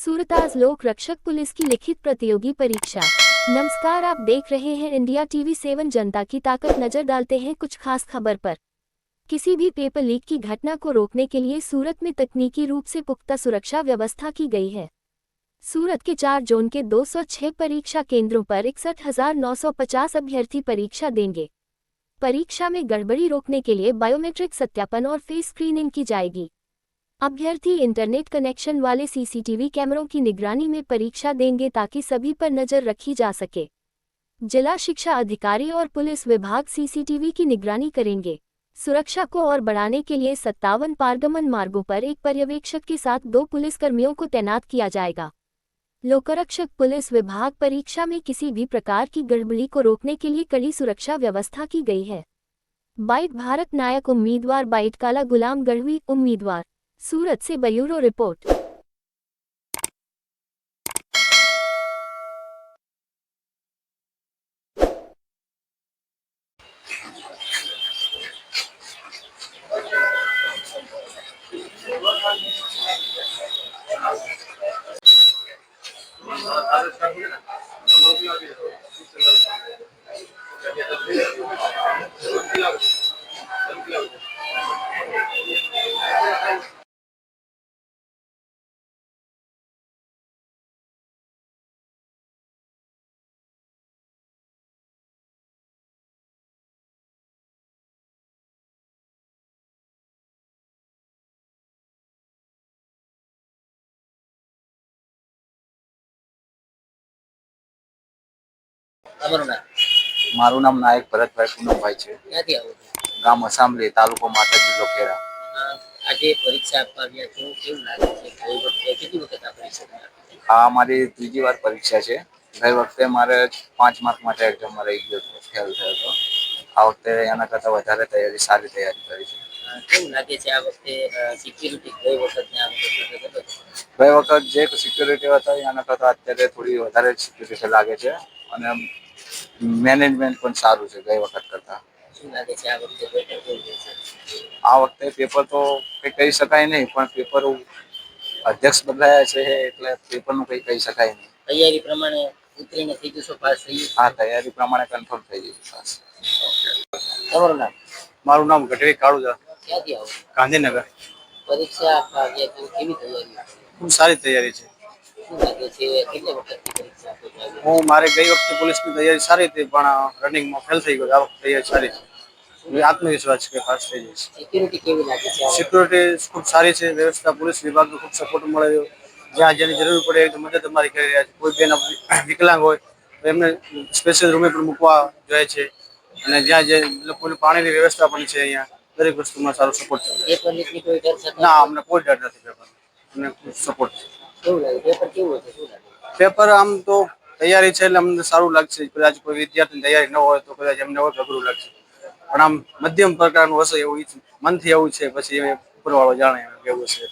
सूरताज लोक रक्षक पुलिस की लिखित प्रतियोगी परीक्षा। नमस्कार, आप देख रहे हैं इंडिया टीवी 7 जनता की ताकत। नजर डालते हैं कुछ खास खबर पर। किसी भी पेपर लीक की घटना को रोकने के लिए सूरत में तकनीकी रूप से पुख्ता सुरक्षा व्यवस्था की गई है। सूरत के 4 जोन के 206 परीक्षा केंद्रों पर 61,950 अभ्यर्थी परीक्षा देंगे। परीक्षा में गड़बड़ी रोकने के लिए बायोमेट्रिक सत्यापन और फेस स्क्रीनिंग की जाएगी। अभ्यर्थी इंटरनेट कनेक्शन वाले सीसीटीवी कैमरों की निगरानी में परीक्षा देंगे ताकि सभी पर नजर रखी जा सके। जिला शिक्षा अधिकारी और पुलिस विभाग सीसीटीवी की निगरानी करेंगे। सुरक्षा को और बढ़ाने के लिए 57 पारगमन मार्गों पर एक पर्यवेक्षक के साथ 2 पुलिसकर्मियों को तैनात किया जाएगा। लोकरक्षक पुलिस विभाग परीक्षा में किसी भी प्रकार की गड़बड़ी को रोकने के लिए कड़ी सुरक्षा व्यवस्था की गई है। बाइट भारत नायक उम्मीदवार बाइट काला गुलाम गढ़वी उम्मीदवार। सूरत से ब्यूरो रिपोर्ट। મારું નામ નાયક ભરતભાઈ પૂનમભાઈ છે. ક્યાંથી આવો છો? ગામ અસામલી, તાલુકો માતા, જિલ્લો ખેડા. આજે પરીક્ષા આપવા આવ્યા છો, કેવું લાગે છે? ગઈ વખતે કેટલી વખત આ પરીક્ષા આપી? આ મારી ત્રીજી વાર પરીક્ષા છે. ગઈ વખતે મારે 5 માર્ક માટે એક્ઝામમાં રહી ગયો હતો, ફેલ થયો હતો. આ વખતે એના કરતાં વધારે સારી તૈયારી કરી છે. કેવું લાગે છે આ વખતે સિક્યુરિટી ગઈ વખત ને આ વખતે હતો? ગઈ વખત જે સિક્યુરિટી હતા એના કરતાં અત્યારે થોડી વધારે સિક્યુરિટી લાગે છે અને મેનેજમેન્ટ પણ સારું છે ગઈ વખત કરતાં. શું લાગે છે આ વખતે પેપર કેવું રહેશે? આ વખતે પેપર તો કંઈ કહી શકાય નહીં, પણ પેપર અધ્યક્ષ બદલાયા છે એટલે પેપરનું કંઈ કહી શકાય નહીં. તૈયારી પ્રમાણે ઉતરીને થઈ જશો, પાસ થઈ જશો? હા, તૈયારી પ્રમાણે કન્ફર્મ થઈ જશે પાસ. તમારું નામ? મારું નામ ગઢવી કાળુદા, ક્યાંથી આવો? ગાંધીનગર. પરીક્ષા આપવા આવ્યા છો, કેવી તૈયારી? ખૂબ સારી તૈયારી છે. શું લાગે છે કેટલા વખતથી પરીક્ષા આપવા આવ્યા? હું મારે ગઈ વખતે પોલીસની તૈયારી સારી હતી, પણ રનિંગમાં ફેલ થઈ ગયો. આ વખતે તૈયારી સારી છે. આત્મવિશ્વાસ છે કે પાસ થઈ જઈશ. સિક્યુરિટી કેવી લાગે છે? સિક્યુરિટી ખૂબ સારી છે. વ્યવસ્થા પોલીસ વિભાગનો ખૂબ સપોર્ટ મળે છે. જ્યાં જેની જરૂર પડે તો મદદ અમારી કરી રહ્યા છે. કોઈ બેન વિકલાંગ હોય તો એમને સ્પેશિયલ રૂમે પણ મૂકવા જોઈએ છે. અને જ્યાં જે લોકોની પાણીની વ્યવસ્થા પણ છે, અહીંયા દરેક વસ્તુમાં સારો સપોર્ટ છે. પેપર લીકની કોઈ ડર છે? ના, અમને કોઈ ડર નથી. પેપર અમને ખૂબ સપોર્ટ છે. કેવું લાગે? પેપર કેવું હતું? શું લાગે? પેપર આમ તો તૈયારી છે એટલે અમને સારું લાગશે. કદાચ કોઈ વિદ્યાર્થીની તૈયારી ન હોય તો કદાચ એમને હોય અઘરું લાગશે, પણ આમ મધ્યમ પ્રકારનું હશે એવું મનથી એવું છે. પછી ઉપરવાળો જાણે કેવું છે.